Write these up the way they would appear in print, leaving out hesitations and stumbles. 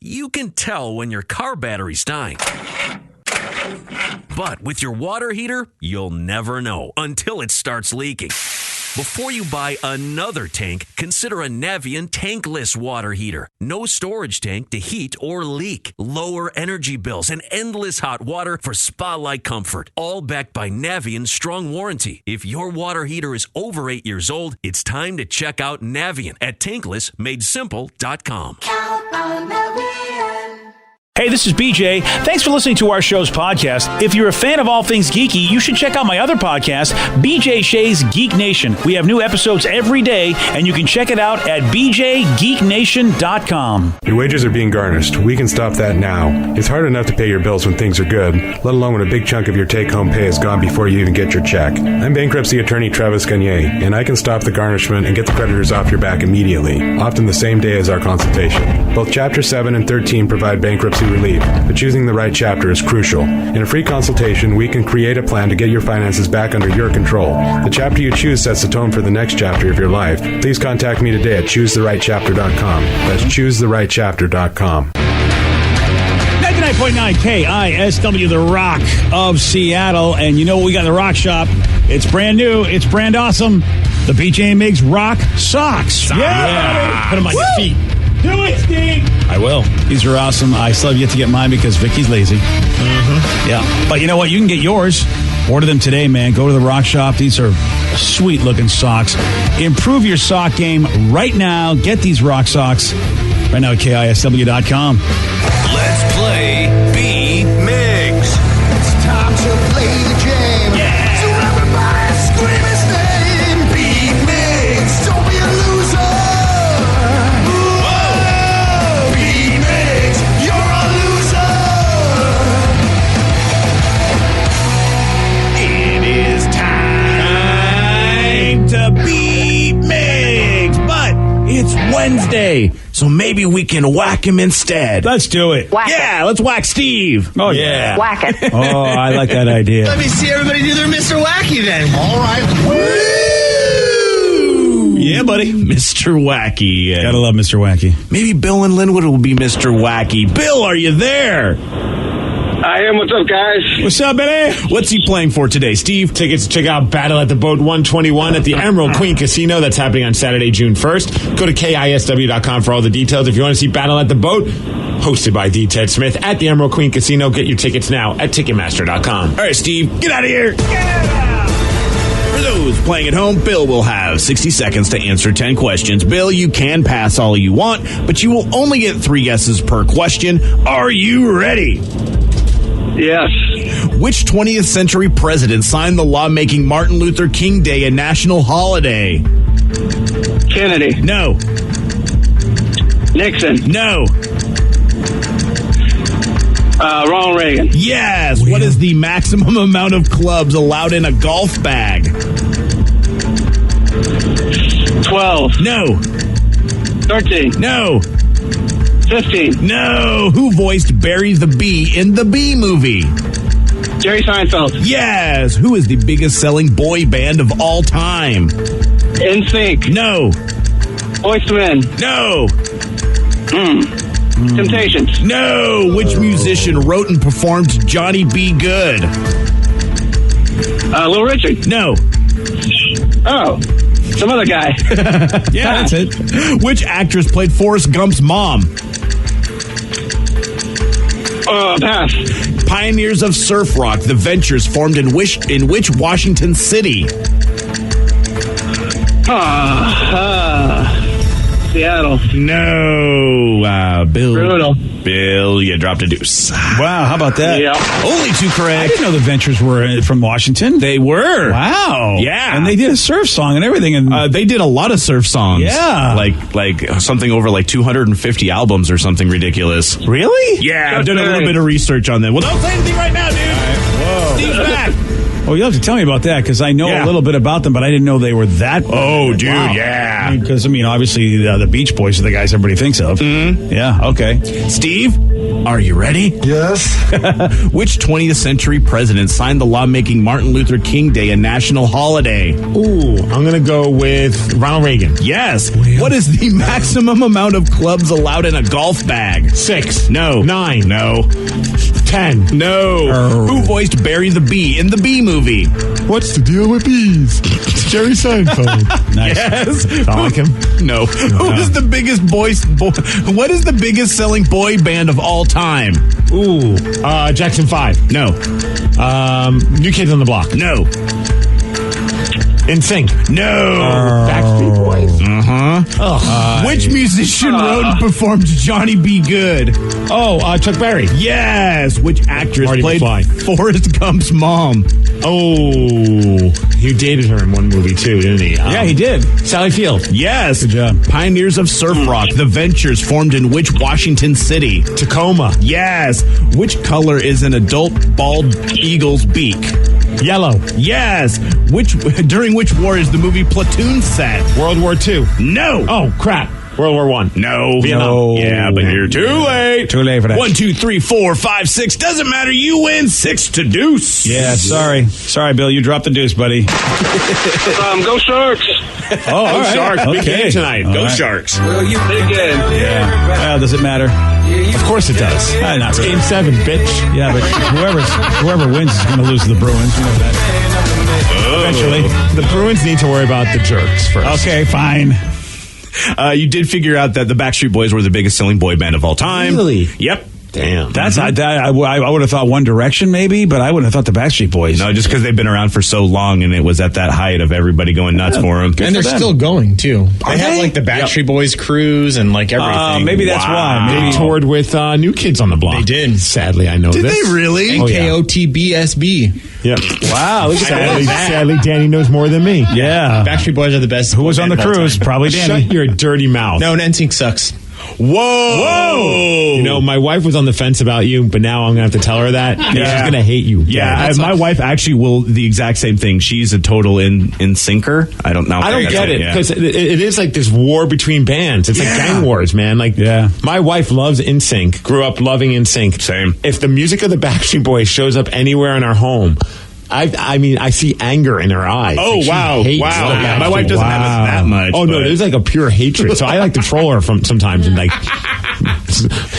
you can tell when your car battery's dying. But with your water heater, you'll never know until it starts leaking. Before you buy another tank, consider a Navien tankless water heater. No storage tank to heat or leak. Lower energy bills and endless hot water for spa-like comfort. All backed by Navien's strong warranty. If your water heater is over 8 years old, it's time to check out Navien at tanklessmadesimple.com. Count on Navien. Hey, this is BJ. Thanks for listening to our show's podcast. If you're a fan of all things geeky, you should check out my other podcast, BJ Shea's Geek Nation. We have new episodes every day, and you can check it out at bjgeeknation.com. Your wages are being garnished. We can stop that now. It's hard enough to pay your bills when things are good, let alone when a big chunk of your take-home pay is gone before you even get your check. I'm bankruptcy attorney Travis Gagne, and I can stop the garnishment and get the creditors off your back immediately, often the same day as our consultation. Both Chapter 7 and 13 provide bankruptcy relief, but choosing the right chapter is crucial. In a free consultation, we can create a plan to get your finances back under your control. The chapter you choose sets the tone for the next chapter of your life. Please contact me today at choosetherightchapter.com. That's choosetherightchapter.com. 99.9 KISW, the Rock of Seattle. And you know what we got in the Rock Shop? It's brand new. It's brand awesome. The BJ Miggs Rock Socks. Yeah. Put them on your feet. Do it, Steve. I will. These are awesome. I still have yet to get mine because Vicky's lazy. Mm-hmm. Yeah. But you know what? You can get yours. Order them today, man. Go to the Rock Shop. These are sweet-looking socks. Improve your sock game right now. Get these Rock Socks right now at KISW.com. Let's play B-Migs. It's time to play the game. Yeah. So everybody scream his name. Beat Migs, don't be a loser. Whoa. Beat Migs, you're a loser. It is time to beat Migs, but it's Wednesday, so maybe we can whack him instead. Let's do it. Let's whack Steve. Oh, yeah. Whack it. Oh, I like that idea. Let me see everybody do their Mr. Wacky then. All right. Woo! Yeah, buddy. Mr. Wacky. Gotta love Mr. Wacky. Maybe Bill and Linwood will be Mr. Wacky. Bill, are you there? I am. What's up, guys? What's up, Billy? What's he playing for today, Steve? Tickets to check out Battle at the Boat 121 at the Emerald Queen Casino. That's happening on Saturday, June 1st. Go to KISW.com for all the details. If you want to see Battle at the Boat, hosted by D. Ted Smith at the Emerald Queen Casino, get your tickets now at Ticketmaster.com. All right, Steve, get out of here. For those playing at home, Bill will have 60 seconds to answer 10 questions. Bill, you can pass all you want, but you will only get 3 guesses per question. Are you ready? Yes. Which 20th century president signed the law making Martin Luther King Day a national holiday? Kennedy. No. Nixon. No. Ronald Reagan. Yes. What is the maximum amount of clubs allowed in a golf bag? 12. No. 13. No. 15. No. Who voiced Barry the Bee in the Bee Movie? Jerry Seinfeld. Yes. Who is the biggest selling boy band of all time? NSYNC. No. Boyz II Men. No. Temptations. No. Which musician wrote and performed Johnny B. Good? Little Richard. No. Oh. Some other guy. Yeah, that's it. Which actress played Forrest Gump's mom? Pass. Pioneers of surf rock, the Ventures, formed in which Washington city? Seattle. No. Bill. Brutal. Bill, you dropped a deuce. Wow, how about that? Yeah. Only 2 I correct. didn't know the Ventures were from Washington. They were. Wow. Yeah. And they did a surf song and everything. And They did a lot of surf songs. Yeah. Like something over like 250 albums or something ridiculous. really? Yeah, I've done a little bit of research on them. Well, don't say anything right now, dude. Whoa. Steve's back. Well, you'll have to tell me about that because I know a little bit about them, but I didn't know they were that. Oh, dude, wow. yeah. Because, obviously the Beach Boys are the guys everybody thinks of. Mm-hmm. Yeah, okay. Steve, are you ready? Yes. Which 20th century president signed the law making Martin Luther King Day a national holiday? Ooh, I'm going to go with Ronald Reagan. Yes. What is the maximum amount of clubs allowed in a golf bag? 6. No. 9. No. 10. No. Who voiced Barry the Bee in the Bee Movie? What's the deal with bees? It's Jerry Seinfeld. Nice. Yes. Sound like him? No. Who is the biggest what is the biggest selling boy band of all time? Ooh, Jackson 5. No. New Kids on the Block. No. NSYNC. No. Backstreet Boys. Which musician wrote and performed Johnny Be Good? Chuck Berry. Yes. Which actress Marty played McFly. Forrest Gump's mom? Oh, he dated her in one movie too, didn't he? Yeah, he did. Sally Field. Yes. Good job. Pioneers of surf rock, the Ventures, formed in which Washington city? Tacoma. Yes. Which color is an adult bald eagle's beak? Yellow. Yes. During which war is the movie Platoon set? World War II. No. Oh, crap. World War I. No. Vietnam. No. Yeah, but you're too late. Too late for that. 1, 2, 3, 4, 5, 6. Doesn't matter. You win 6 to deuce. Yeah, sorry. Sorry, Bill. You dropped the deuce, buddy. Go Sharks. Oh, all right. Sharks. Big game tonight. All Go right. Sharks. Big game. Yeah. Well, does it matter? Of course it does. Not It's really. Game 7, bitch. Yeah, but whoever wins is going to lose to the Bruins. You know that. Eventually. The Bruins need to worry about the jerks first. Okay, fine. You did figure out that the Backstreet Boys were the biggest selling boy band of all time. Really? Yep. Damn. That's I would have thought One Direction maybe, but I wouldn't have thought the Backstreet Boys. No, just because they've been around for so long and it was at that height of everybody going nuts for them. And they're for them. still going, too. They have, they? like, the Backstreet Boys cruise and, like, everything. Maybe that's why. They Maybe toured with New Kids on the Block. They did. Sadly, I know Did this. they really? And Oh, yeah. KOTBSB. Yep. Wow, look at Sadly, that. sadly, Danny knows more than me. Yeah. Backstreet Boys are the best. Who was on the band of all cruise? time. Probably Danny. Shut your dirty mouth. No, NSYNC sucks. Whoa! You know, my wife was on the fence about you, but now I'm going to have to tell her that. Yeah. She's going to hate you. Yeah, my wife actually will the exact same thing. She's a total in sinker. I don't know. I don't get it because it is like this war between bands. It's like gang wars, man. Like, my wife loves NSYNC, grew up loving NSYNC. Same. If the music of the Backstreet Boys shows up anywhere in our home, I mean, I see anger in her eyes. Oh, Like, she wow. hates Wow. the Backstreet My wife doesn't have it that much, Oh no, but- there's like a pure hatred. So I like to troll her from sometimes and like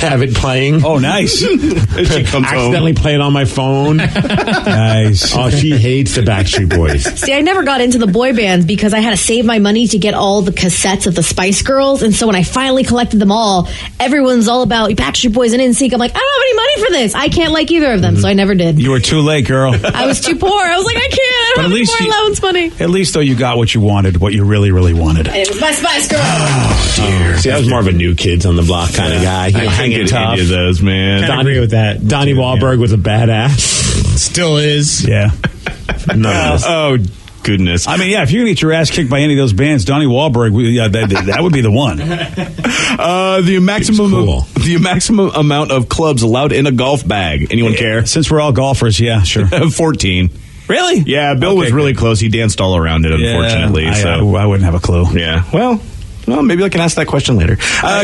have it playing. Oh, nice. She comes Accidentally play it on my phone. Nice. Oh, she hates the Backstreet Boys. See, I never got into the boy bands because I had to save my money to get all the cassettes of the Spice Girls. And so when I finally collected them all, everyone's all about Backstreet Boys and NSYNC. I'm like, I don't have any money for this. I can't like either of them. So I never did. You were too late, girl. I was too poor. I was like, I can't. I don't have any more allowance money. At least though you got what you wanted, what you really, really wanted. And it was my Spice Girl. See, I was more of a New Kids on the Block kind of guy. You know, I hanging get tough. any of those, man. I agree with that. Donnie Wahlberg was a badass. Still is. Yeah. Oh goodness. I mean, yeah, if you're going to get your ass kicked by any of those bands, Donnie Wahlberg, that would be the one. The maximum cool. the maximum amount of clubs allowed in a golf bag. Anyone care? Since we're all golfers, yeah, sure. 14. Really? Yeah, Bill was really close. He danced all around it, unfortunately. I wouldn't have a clue. Yeah. Well, maybe I can ask that question later.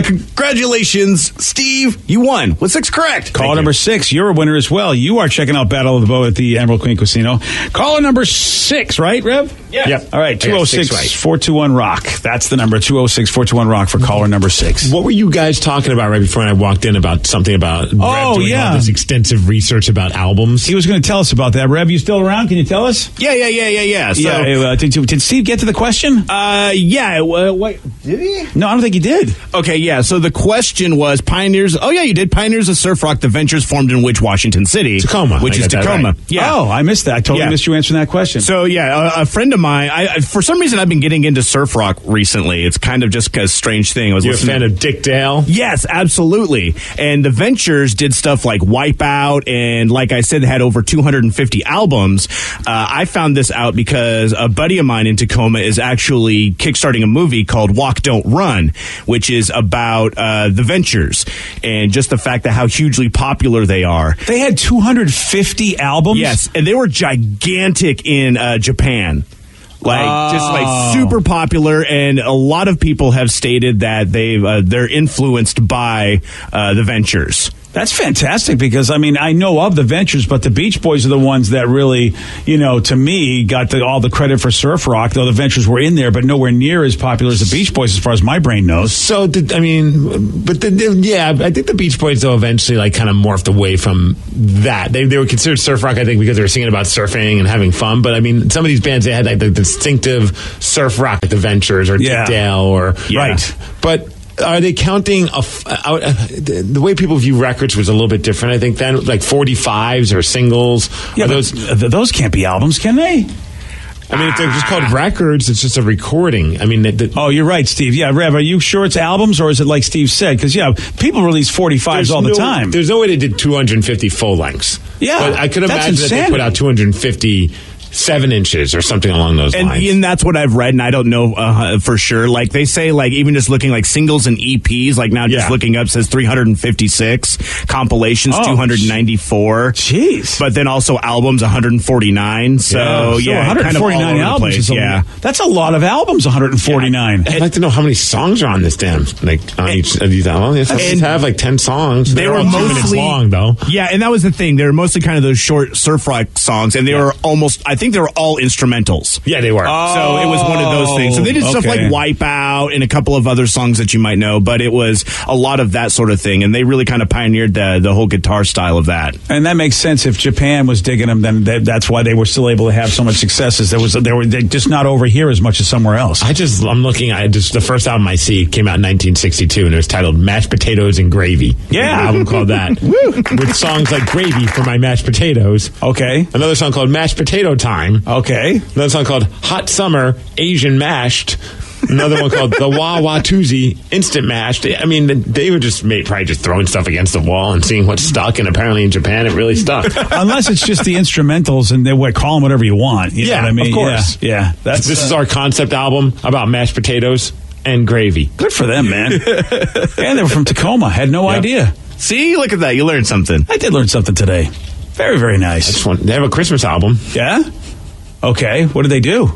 Congratulations, Steve. You won with 6 correct. Caller number 6, you're a winner as well. You are checking out Battle of the Bow at the Emerald Queen Casino. Caller number 6, right, Rev? Yeah. Yep. All right, I got 6 right. 206-421-ROCK. That's the number, 206-421-ROCK for caller number 6. What were you guys talking about right before I walked in about something about Rev doing all this extensive research about albums? He was going to tell us about that. Rev, you still around? Can you tell us? Yeah. So, did Steve get to the question? yeah. What? Did he? No, I don't think he did. Okay, yeah. So the question was Pioneers. Oh, yeah, you did. Pioneers of Surf Rock, the Ventures formed in which Washington city? Tacoma. Which I is got that Tacoma. right. Yeah. Oh, I missed that. I totally Yeah. missed you answering that question. So, yeah, a friend of of mine, for some reason, I've been getting into surf rock recently. It's kind of just a strange thing. You're a fan of Dick Dale? Yes, absolutely. And the Ventures did stuff like Wipeout, and like I said, they had over 250 albums. I found this out because a buddy of mine in Tacoma is actually kickstarting a movie called Walk, Don't Run, which is about the Ventures and just the fact that how hugely popular they are. They had 250 albums? Yes, and they were gigantic in Japan. Just super popular, and a lot of people have stated that they're influenced by the Ventures. That's fantastic because, I mean, I know of the Ventures, but the Beach Boys are the ones that really, to me, got all the credit for surf rock, though the Ventures were in there, but nowhere near as popular as the Beach Boys as far as my brain knows. So, I think the Beach Boys, though, eventually, kind of morphed away from that. They were considered surf rock, I think, because they were singing about surfing and having fun, but, I mean, some of these bands, they had, the distinctive surf rock, like the Ventures or Dick Dale or... Yeah. Right. But... Are they counting the way people view records was a little bit different, I think, then, like 45s or singles? Yeah, those can't be albums, can they? I mean, if they're just called records, it's just a recording. I mean, you're right, Steve. Yeah, Rev, are you sure it's albums, or is it like Steve said? Because, people release 45s all the time. There's no way they did 250 full lengths. Yeah, but I could imagine that they put out 250 7-inches or something along those lines. And that's what I've read, and I don't know for sure. Like, they say, even just looking like singles and EPs, just looking up says 356, compilations 294. Jeez. But then also albums 149. So 149 kind of all over albums. the place. That's a lot of albums, 149. I'd like to know how many songs are on this on each of these albums. They have 10 songs. They were all 2 minutes long, though. Yeah, and that was the thing. They were mostly kind of those short surf rock songs, and they were almost... I think they were all instrumentals. Yeah, they were. So it was one of those things. So they did stuff like Wipeout and a couple of other songs that you might know, but it was a lot of that sort of thing, and they really kind of pioneered the whole guitar style of that. And that makes sense. If Japan was digging them, then that's why they were still able to have so much success. They were just not over here as much as somewhere else. I'm looking at the first album I see came out in 1962, and it was titled Mashed Potatoes and Gravy. Yeah. An album called that. With songs like Gravy for My Mashed Potatoes. Okay. Another song called Mashed Potato Time. Okay. Another song called Hot Summer Asian Mashed. Another one called The Wah Wah Toozy Instant Mashed. I mean, they were probably just throwing stuff against the wall and seeing what stuck, and apparently in Japan it really stuck. Unless it's just the instrumentals and they call them whatever you want. You know what I mean? Of course. Yeah. This is our concept album about mashed potatoes and gravy. Good for them, man. And they were from Tacoma. Had no idea. See, look at that. You learned something. I did learn something today. Very, very nice. They have a Christmas album. Yeah? Okay. What did they do?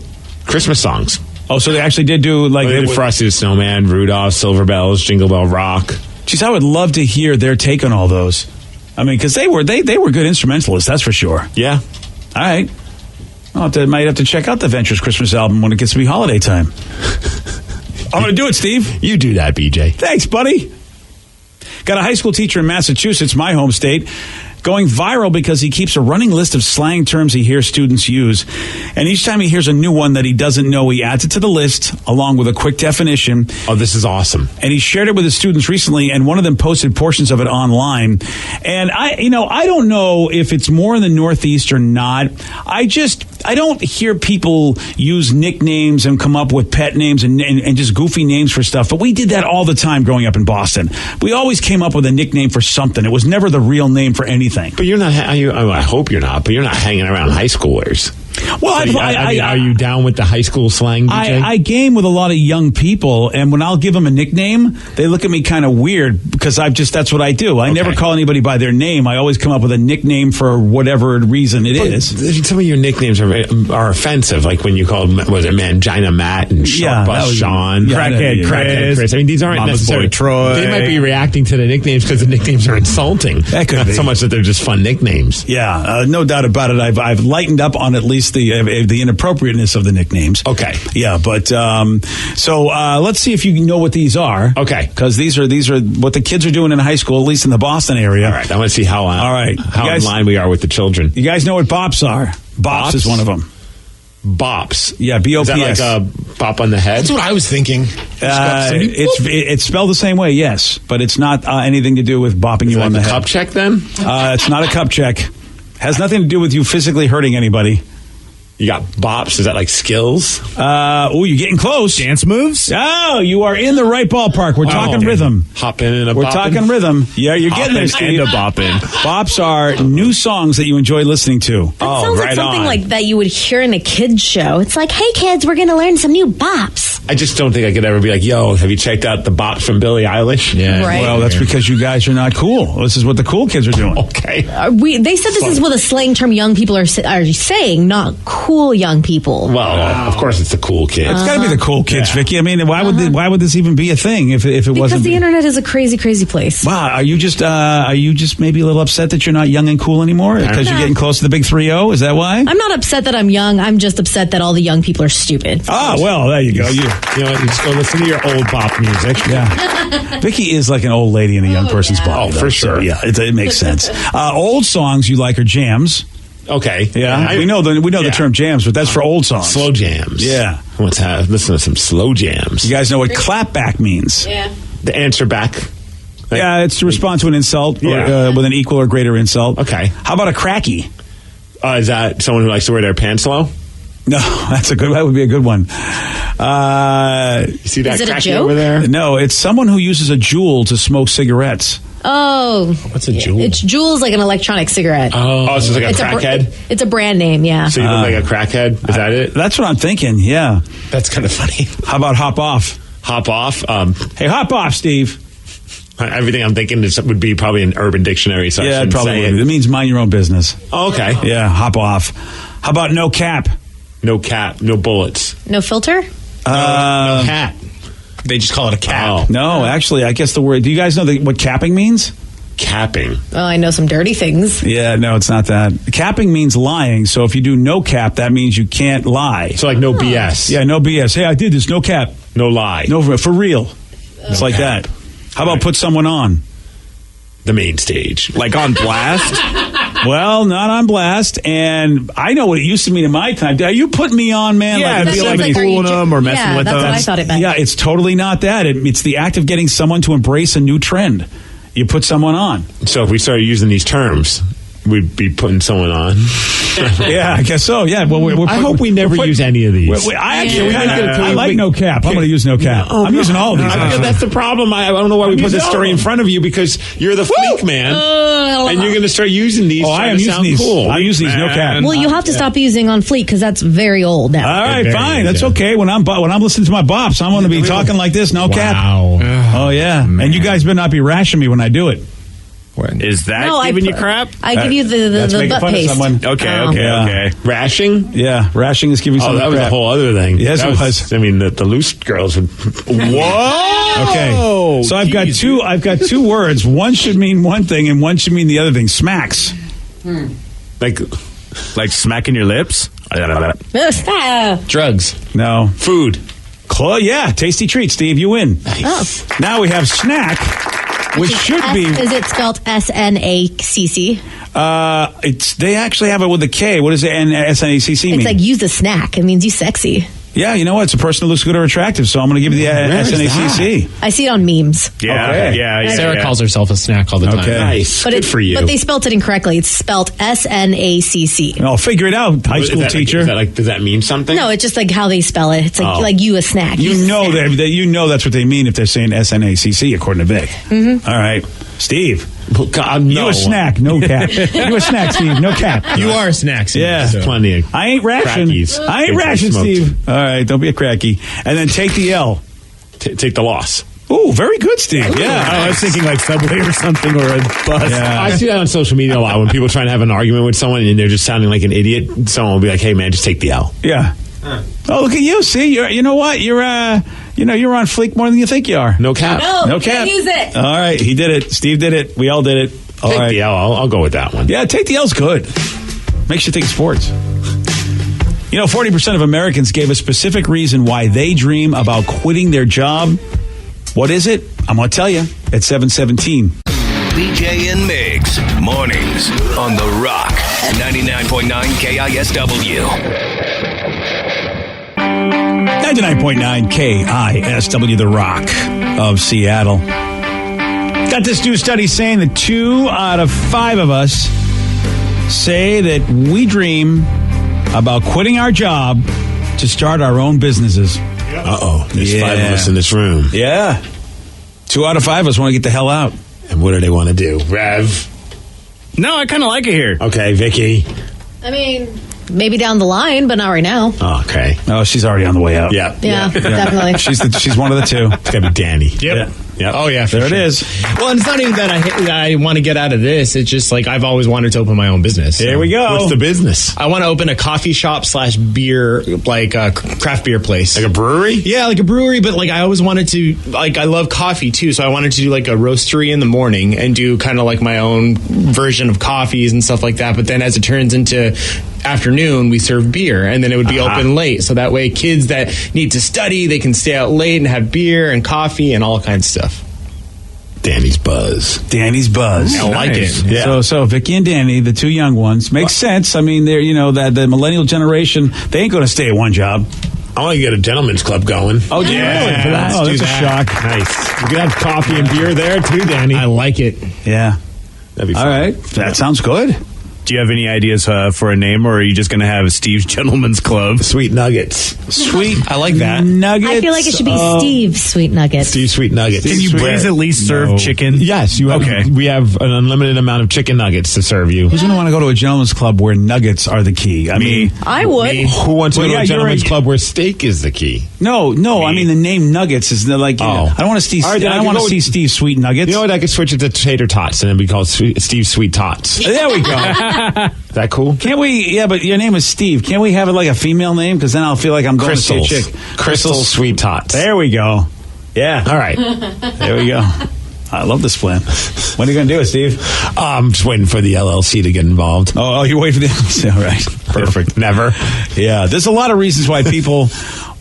Christmas songs. Oh, so they actually did do they did Frosty the Snowman, Rudolph, Silver Bells, Jingle Bell Rock. Jeez, I would love to hear their take on all those. I mean, because they were good instrumentalists, that's for sure. Yeah. All right. Might have to check out the Ventures Christmas album when it gets to be holiday time. I'm going to do it, Steve. You do that, BJ. Thanks, buddy. Got a high school teacher in Massachusetts, my home state, going viral because he keeps a running list of slang terms he hears students use. And each time he hears a new one that he doesn't know, he adds it to the list along with a quick definition. Oh, this is awesome. And he shared it with his students recently, and one of them posted portions of it online. And I don't know if it's more in the Northeast or not. I don't hear people use nicknames and come up with pet names and just goofy names for stuff. But we did that all the time growing up in Boston. We always came up with a nickname for something. It was never the real name for anything. But you're not. I hope you're not. But you're not hanging around high schoolers. Well, so are you down with the high school slang, DJ? I game with a lot of young people, and when I'll give them a nickname, they look at me kind of weird because that's what I do. I never call anybody by their name. I always come up with a nickname for whatever reason it is. Some of your nicknames are offensive, like when you called, was it Mangina Matt and Short Bus Sean, Crackhead Chris. I mean, these aren't necessarily Troy. They might be reacting to the nicknames because the nicknames are insulting. That could not be. So much that they're just fun nicknames. Yeah, no doubt about it. I've lightened up on at least the inappropriateness of the nicknames. Okay. Yeah, but so let's see if you know what these are. Okay. Because these are what the kids are doing in high school, at least in the Boston area. All right. I want to see how in line we are with the children. You guys know what bops are? Bops is one of them. Bops. Yeah, B-O-P-S. Is that like a bop on the head? That's what I was thinking. It's spelled the same way, yes, but it's not anything to do with bopping you on the head. Cup check then? It's not a cup check. Has nothing to do with you physically hurting anybody. You got bops. Is that like skills? You're getting close. Dance moves? Oh, you are in the right ballpark. We're talking rhythm. Hopping and a We're bopping? talking rhythm. Yeah, you're getting there, Steve. And a bopping. Bops are new songs that you enjoy listening to. That sounds like something like that you would hear in a kid's show. It's like, hey kids, we're going to learn some new bops. I just don't think I could ever be like, yo, have you checked out the bops from Billie Eilish? Yeah. Right. Well, that's because you guys are not cool. This is what the cool kids are doing. Okay. They said this is what a slang term young people are saying, not cool young people. Well, of course it's the cool kids. It's got to be the cool kids, Vicky. I mean, why would this even be a thing if it wasn't? Because the internet is a crazy, crazy place. Wow, are you just maybe a little upset that you're not young and cool anymore because you're getting close to the big 3-0? Is that why? I'm not upset that I'm young. I'm just upset that all the young people are stupid. Ah, well, there you go. You know what? You just go listen to your old pop music. Yeah. Vicky is like an old lady in a young person's body. Oh, for sure. So, yeah, it makes sense. Old songs you like are jams. Okay. Yeah, we know the term jams, but that's for old songs. Slow jams. Yeah. Let's listen to some slow jams. You guys know what clapback means? Yeah. The answer back. Yeah, it's to respond to an insult or, with an equal or greater insult. Okay. How about a cracky? Is that someone who likes to wear their pants low? No, that would be a good one. You see that Is it a cracky joke? over there? No, it's someone who uses a Juul to smoke cigarettes. Oh. What's a Juul? It's Juul's like an electronic cigarette. Oh, so it's like a It's crackhead? it's a brand name, yeah. So you look like a crackhead? Is that it? That's what I'm thinking, yeah. That's kind of funny. How about hop off? Hop off. Hey, hop off, Steve. Everything I'm thinking would be probably an Urban Dictionary. So Yeah, it probably would. It means mind your own business. Oh, okay. Yeah, hop off. How about no cap? No cap, no bullets. No filter? No hat. They just call it a cap. Oh. No, actually, I guess the word... Do you guys know what capping means? Capping. Oh, I know some dirty things. Yeah, no, it's not that. Capping means lying, so if you do no cap, that means you can't lie. So like no BS. Yeah, no BS. Hey, I did this, no cap. No lie. No, for real. It's like that. How about put someone on? The main stage. Like on blast? Well, not on blast, and I know what it used to mean in my time. Are you putting me on, man? Yeah, in it'd the be like 70s? fooling them or messing with that's them. what I thought it meant. Yeah, it's totally not that. It's the act of getting someone to embrace a new trend. You put someone on. So if we started using these terms, we'd be putting someone on. Yeah, I guess so. Yeah. Well, I hope we never use any of these. I like no cap. I'm going to use no cap. I'm using all of these. That's the problem. I don't know why we put this story in front of you because you're the fleek man, and you're going to start using these. I am using these. Cool. I use these no cap. Well, you have to stop using on fleek because that's very old now. All right, fine. That's okay. When I'm listening to my bops, I'm going to be talking like this, no cap. Oh yeah, and you guys better not be rashing me when I do it. Is that No, giving you crap? I give you the butt paste. Okay. Rashing? Yeah, rashing is giving someone that was crap. a whole other thing. Yes, that it was. I mean, the loose girls would. Whoa! Okay, so I've got two words. One should mean one thing, and one should mean the other thing. Smacks. Like smacking your lips? Drugs. No. Food. Yeah, tasty treat, Steve. You win. Oh. Now we have snack, which should be. Is it spelled SNACC? They actually have it with a K. What does SNACC mean? It's like use a snack. It means you sexy. Yeah, you know what? It's a person who looks good or attractive, so I'm going to give you the SNACC. I see it on memes. Yeah, Okay. yeah. Sarah calls herself a snack all the time. Okay. Nice. But Good for you. But they spelled it incorrectly. It's spelled SNACC. I'll figure it out, high school teacher. Does that mean something? No, it's just like how they spell it. It's like you a snack. You know that's what they mean if they're saying SNACC, according to Vic. Mm-hmm. All right. Steve. Oh, God, no. You a snack, no cap. You a snack, Steve, no cap. You are snacks. Yeah. So. Plenty of I ain't ration. crackies. I ain't They ration, smoked. Steve. All right, don't be a cracky. And then take the L. Take the loss. Ooh, very good, Steve. Yeah. I was thinking like Subway or something or a bus. Yeah. I see that on social media a lot when people are trying to have an argument with someone and they're just sounding like an idiot. Someone will be like, "Hey, man, just take the L." Yeah. Oh, look at you. See, you know what? You're on fleek more than you think you are. No cap. No cap. Can't use it. All right, he did it. Steve did it. We all did it. All Take right. the L. I'll go with that one. Yeah, take the L's good. Makes you think sports. 40% of Americans gave a specific reason why they dream about quitting their job. What is it? I'm going to tell you at 7:17. BJ and Migs, mornings on The Rock, 99.9 KISW. 99.9 KISW, The Rock of Seattle. Got this new study saying that 2 out of 5 of us say that we dream about quitting our job to start our own businesses. Uh-oh. There's 5 of us in this room. Yeah. 2 out of 5 of us want to get the hell out. And what do they want to do? Rev? No, I kind of like it here. Okay, Vicky. I mean, maybe down the line, but not right now. Oh, okay. Oh, she's already on the way out. Yeah. Yeah, definitely. She's one of the two. It's got to be Danny. Yep. Yep. Oh, yeah. There it is. Well, and it's not even that I want to get out of this. It's just like I've always wanted to open my own business. There we go. What's the business? I want to open a coffee shop / beer, like a craft beer place. Like a brewery? Yeah, like a brewery, but like I always wanted to, like I love coffee too, so I wanted to do like a roastery in the morning and do kind of like my own version of coffees and stuff like that. But then as it turns into afternoon, we serve beer, and then it would be open late, so that way kids that need to study, they can stay out late and have beer and coffee and all kinds of stuff. Danny's Buzz. I like it. Yeah. So Vicky and Danny, the 2 young ones, makes sense. I mean, they're that the millennial generation, they ain't going to stay at one job. I want to get a gentleman's club going. Oh, yeah. Really? For that? Let's Oh, do that's a that. shock. Nice. You can have coffee and beer there too, Danny. I like it. Yeah. That'd be fun. All right. That sounds good. Do you have any ideas for a name, or are you just going to have Steve's Gentleman's Club? Sweet Nuggets. Sweet. I like that. Nuggets. I feel like it should be Steve's Sweet Nuggets. Steve Sweet Nuggets. Can you please at least serve chicken? Yes. You have, Okay. We have an unlimited amount of chicken nuggets to serve you. Who's going to want to go to a gentleman's club where nuggets are the key? I mean, I would. Who wants to Well, go yeah, to a you're gentleman's right. club where steak is the key? no. I mean, the name Nuggets is like. Oh. I don't want to see. All right, then I I don't can want to go see with- Steve Sweet Nuggets. You know what? I could switch it to tater tots and then be called Steve Sweet Tots. Is There we go. that cool? Can't we? Yeah, but your name is Steve. Can't we have it like a female name? Because then I'll feel like I'm going to see a chick. Crystal Sweet Tots. There we go. Yeah. All right. There we go. I love this plan. When are you going to do it, Steve? I'm just waiting for the LLC to get involved. Oh, you wait for the. All right. Perfect. Never. Yeah, there's a lot of reasons why people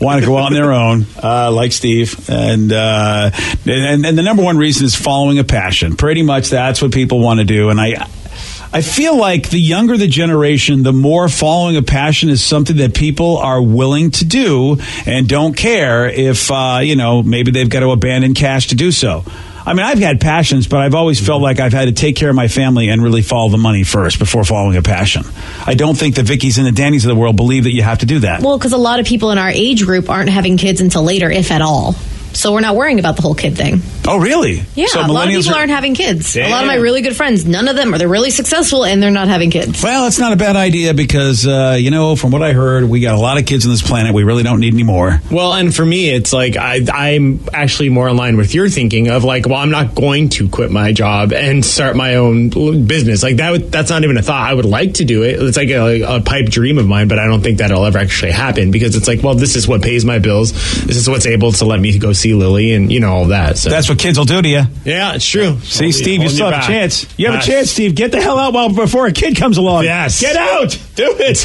want to go out on their own, like Steve, and the number one reason is following a passion. Pretty much, that's what people want to do, and I feel like the younger the generation, the more following a passion is something that people are willing to do and don't care if maybe they've got to abandon cash to do so. I mean, I've had passions, but I've always felt like I've had to take care of my family and really follow the money first before following a passion. I don't think the Vickies and the Dannys of the world believe that you have to do that. Well, because a lot of people in our age group aren't having kids until later, if at all. So we're not worrying about the whole kid thing. Oh, really? Yeah, So a lot of millennials people are- aren't having kids. Damn. A lot of my really good friends, none of them, they're really successful and they're not having kids. Well, it's not a bad idea because, from what I heard, we got a lot of kids on this planet. We really don't need any more. Well, and for me, it's like I'm actually more in line with your thinking of like, well, I'm not going to quit my job and start my own business. Like that's not even a thought. I would like to do it. It's like a pipe dream of mine, but I don't think that'll ever actually happen because it's like, well, this is what pays my bills. This is what's able to let me go see Lily and all that. So That's what kids will do to you. yeah, it's true. See, Steve, you holding still you have a back. chance. You have a chance, Steve. Get the hell out before a kid comes along. Yes. Get out. Do it. It's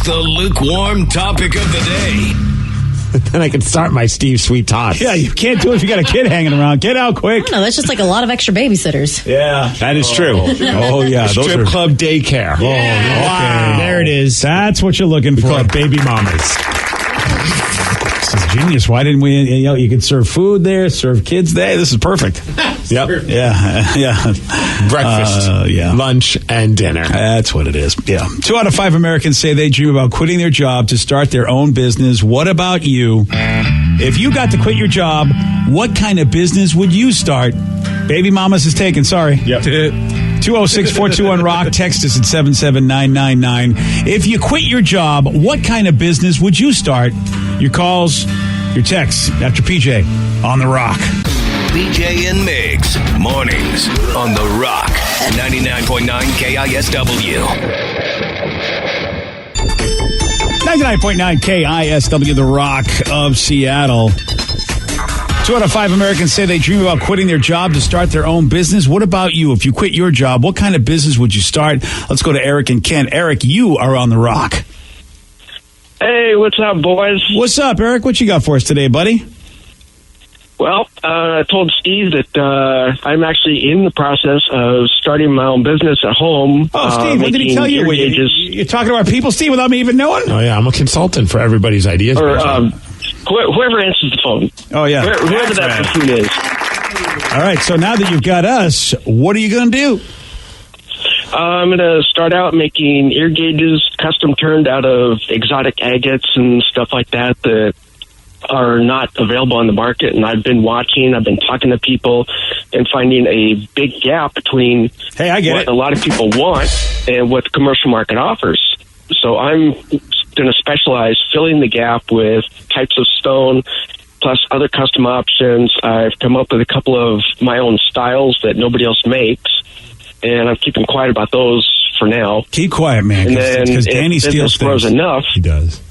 the lukewarm topic of the day. Then I can start my Steve Sweet Tots. Yeah, you can't do it if you got a kid hanging around. Get out quick. I don't know, that's just like a lot of extra babysitters. Yeah. That is true. Oh, yeah. Those Strip are... club daycare. Oh, okay. There it is. That's what you're looking We for. call it baby mamas. This is genius. Why didn't we? You could serve food there, serve kids there. This is perfect. Yep. Yeah. Breakfast, lunch, and dinner. That's what it is. Yeah. 2 out of 5 Americans say they dream about quitting their job to start their own business. What about you? If you got to quit your job, what kind of business would you start? Baby Mamas is taken. Sorry. Yep. 206-421-ROCK. Text us at 77999. If you quit your job, what kind of business would you start? Your calls, your texts after PJ on The Rock. BJ and Migs, mornings on The Rock, 99.9 KISW. 99.9 KISW, The Rock of Seattle. 2 out of 5 Americans say they dream about quitting their job to start their own business. What about you? If you quit your job, what kind of business would you start? Let's go to Eric and Kent. Eric, you are on The Rock. Hey, what's up, boys? What's up, Eric? What you got for us today, buddy? Well, I told Steve that I'm actually in the process of starting my own business at home. Oh, Steve, what did he tell you? You're talking to our people, Steve, without me even knowing? Oh, yeah, I'm a consultant for everybody's ideas. Or whoever answers the phone. Oh, yeah. Whoever that person is. All right, so now that you've got us, what are you going to do? I'm going to start out making ear gauges, custom turned out of exotic agates and stuff like that are not available on the market. And I've been talking to people and finding a big gap between what a lot of people want and what the commercial market offers. So I'm going to specialize filling the gap with types of stone, plus other custom options. I've come up with a couple of my own styles that nobody else makes, and I'm keeping quiet about those for now. Keep quiet, man, because Danny steals things. He does.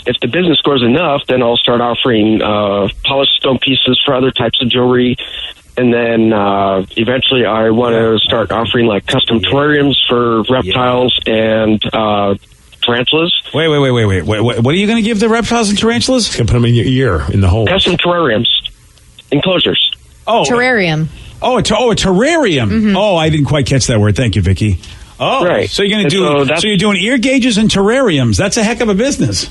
If the business grows enough, then I'll start offering polished stone pieces for other types of jewelry. And then eventually I want to start offering like custom terrariums for reptiles and tarantulas. Wait. What are you going to give the reptiles and tarantulas? He's going to put them in your ear, in the hole. Custom terrariums. Enclosures. Oh. Terrarium. A terrarium. Mm-hmm. Oh, I didn't quite catch that word. Thank you, Vicky. Oh, right. So you're going to so you're doing ear gauges and terrariums. That's a heck of a business.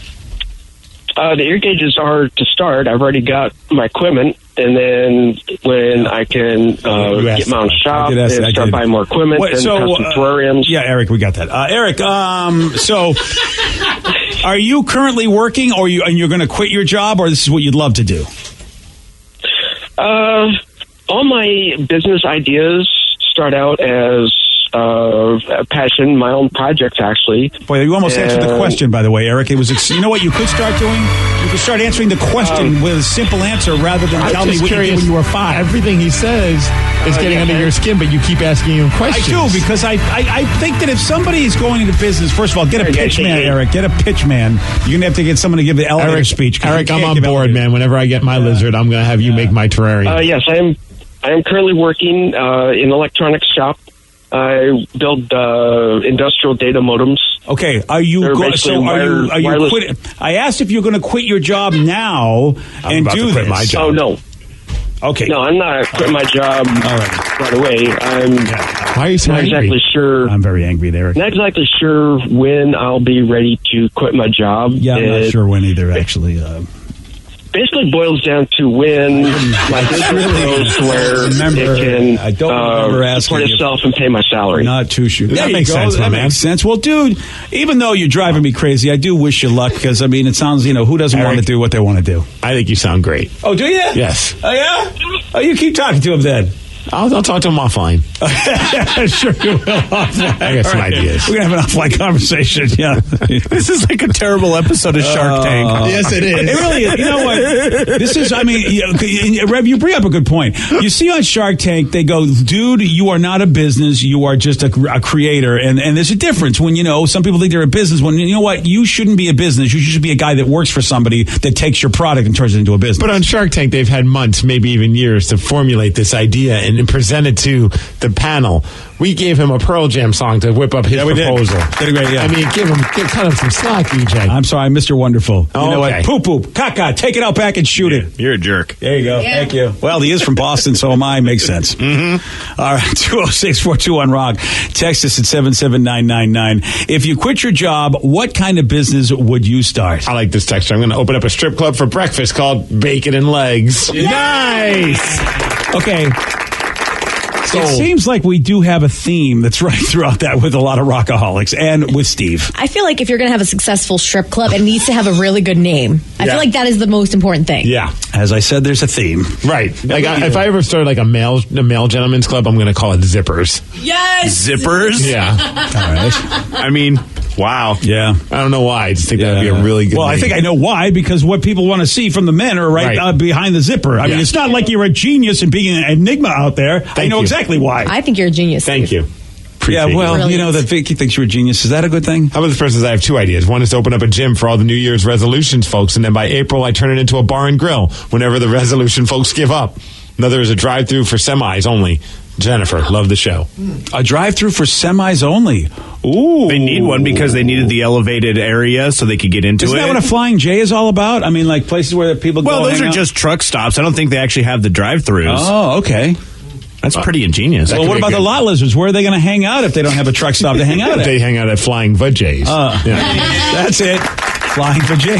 The ear gauges are to start. I've already got my equipment, and then when I can get my own shop and start buying more equipment and custom terrariums. Yeah, Eric, we got that. Eric, so are you currently working, or you're going to quit your job, or this is what you'd love to do? All my business ideas start out as a passion, my own projects, actually. Boy, you almost answered the question, by the way, Eric. It was, you know what you could start doing? You could start answering the question with a simple answer rather than tell me what you did when you were 5. Everything he says is getting under your skin, but you keep asking him questions. I do, because I think that if somebody is going into business, first of all, get a pitch man, Eric. Get a pitch man. You're going to have to get someone to give the elevator speech. Eric, I'm on board, man. Whenever I get my lizard, I'm going to have you make my terrarium. Yes, I am currently working in an electronics shop. I build industrial data modems. Okay, are you quitting? I asked if you're going to quit your job now and do this. My job. Oh no. Okay. No, I'm not quitting my job right away. Why are you so not angry? exactly sure. I'm very angry there. Not exactly sure when I'll be ready to quit my job. Yeah, I'm not sure when either, actually. Basically boils down to when my business grows to where it can support itself and pay my salary. Not too sure. That makes sense, that makes sense. Well, dude, even though you're driving me crazy, I do wish you luck because, I mean, it sounds, who doesn't want to do what they want to do? I think you sound great. Oh, do you? Yes. Oh, yeah? Oh, you keep talking to him then. I'll talk to him offline. Sure you will. Offline. I got some ideas. We're going to have an offline conversation. Yeah. This is like a terrible episode of Shark Tank. Yes, it is. It really is. You know what? This is, Rev, you bring up a good point. You see on Shark Tank, they go, dude, you are not a business. You are just a creator. And there's a difference when, some people think they're a business. When, you know what? You shouldn't be a business. You should be a guy that works for somebody that takes your product and turns it into a business. But on Shark Tank, they've had months, maybe even years, to formulate this idea and present it to the panel. We gave him a Pearl Jam song to whip up his proposal. Did a great, yeah. I mean, cut him some slack, DJ. I'm sorry, Mr. Wonderful. Oh, you know what? Poop, poop, caca, take it out back and shoot it. You're a jerk. There you go. Yeah. Thank you. Well, he is from Boston, so am I. Makes sense. Mm-hmm. All right, 206-421-ROCK. Text us at 77999. If you quit your job, what kind of business would you start? I like this texture. I'm going to open up a strip club for breakfast called Bacon and Legs. Yeah. Nice. Okay. It seems like we do have a theme that's right throughout that with a lot of rockaholics and with Steve. I feel like if you're going to have a successful strip club, it needs to have a really good name. I feel like that is the most important thing. Yeah. As I said, there's a theme. Right. Like if I ever started like a male gentleman's club, I'm going to call it Zippers. Yes! Zippers? Yeah. All right. I mean, wow. Yeah. I don't know why. I just think that would be a really good name. I think I know why, because what people want to see from the men are right. Behind the zipper. I mean, it's not like you're a genius and being an enigma out there. I know exactly why. I think you're a genius. Thank you. Yeah, well, that Vicky thinks you're a genius. Is that a good thing? How about this person says, I have 2 ideas. One is to open up a gym for all the New Year's resolutions folks, and then by April, I turn it into a bar and grill whenever the resolution folks give up. Another is a drive-through for semis only. Jennifer, love the show. A drive-through for semis only. Ooh. They need one because they needed the elevated area so they could get into Isn't it. that what a Flying J is all about? I mean, like places where people go. Well, those are just truck stops. I don't think they actually have the drive-throughs. Oh, okay. That's pretty ingenious. Well, what about the lot lizards? Where are they going to hang out if they don't have a truck stop to hang out at? They hang out at Flying Vajay's. That's it. Flying for J's.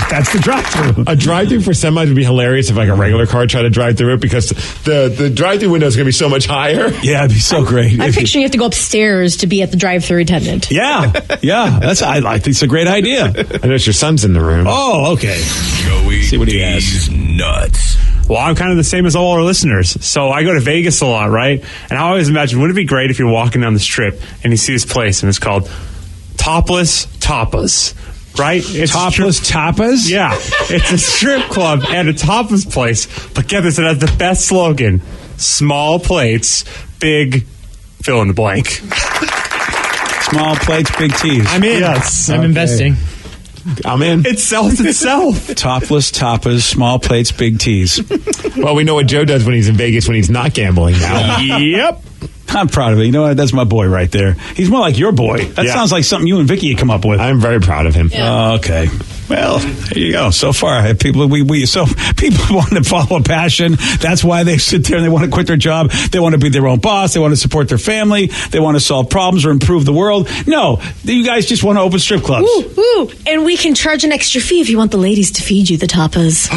That's the drive-through. A drive-through for semis would be hilarious if like a regular car tried to drive through it because the drive-through window is going to be so much higher. Yeah, it'd be so great. I'm picturing you have to go upstairs to be at the drive-through attendant. Yeah. I think it's a great idea. I notice your son's in the room. Oh, okay. Joey See what he D's has. nuts. Well, I'm kind of the same as all our listeners. So I go to Vegas a lot, right? And I always imagine, wouldn't it be great if you're walking down the strip and you see this place and it's called Topless Tapas, right? It's Topless Tapas? Yeah. It's a strip club and a tapas place. But get this, it has the best slogan. Small plates, big fill in the blank. Small plates, big tees. I'm in. Yes, I'm investing. I'm in. It sells itself. Topless tapas, small plates, big tees. Well, we know what Joe does when he's in Vegas when he's not gambling now. Yep. I'm proud of it. You know what? That's my boy right there. He's more like your boy. That Yeah. sounds like something you and Vicky had come up with. I'm very proud of him. Okay. Well, there you go. So far, people want to follow a passion. That's why they sit there and they want to quit their job. They want to be their own boss. They want to support their family. They want to solve problems or improve the world. No, you guys just want to open strip clubs. Ooh, and we can charge an extra fee if you want the ladies to feed you the tapas.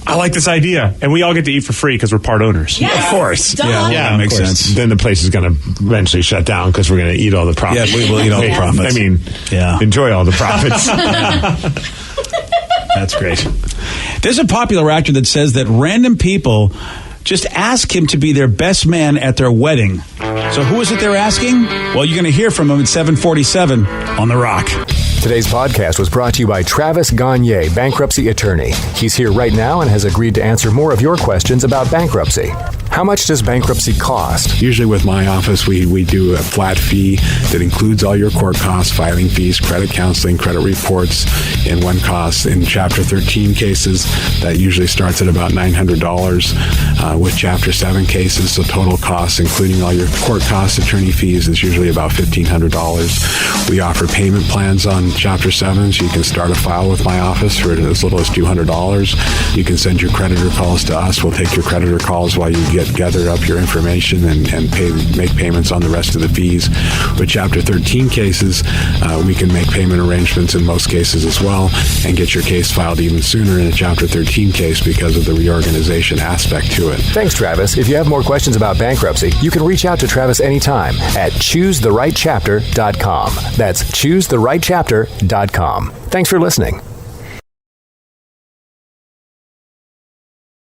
I like this idea. And we all get to eat for free because we're part owners. Yes. Of course. Duh. Yeah, that makes sense. Then the place is going to eventually shut down because we're going to eat all the profits. Yeah, we will eat all the profits. I mean, enjoy all the profits. That's great. There's a popular actor that says that random people just ask him to be their best man at their wedding. So who is it they're asking? Well, you're going to hear from him at 7:47 on The Rock. Today's podcast was brought to you by Travis Gagne, bankruptcy attorney. He's here right now and has agreed to answer more of your questions about bankruptcy. How much does bankruptcy cost? Usually with my office, we do a flat fee that includes all your court costs, filing fees, credit counseling, credit reports in one cost. In Chapter 13 cases, that usually starts at about $900. With Chapter 7 cases, the total cost, including all your court costs, attorney fees, is usually about $1,500. We offer payment plans on Chapter 7, so you can start a file with my office for as little as $200. You can send your creditor calls to us. We'll take your creditor calls while you gather up your information and make payments on the rest of the fees. With Chapter 13 cases, we can make payment arrangements in most cases as well and get your case filed even sooner in a Chapter 13 case because of the reorganization aspect to it. Thanks, Travis. If you have more questions about bankruptcy, you can reach out to Travis anytime at choosetherightchapter.com. That's choosetherightchapter.com. Thanks for listening.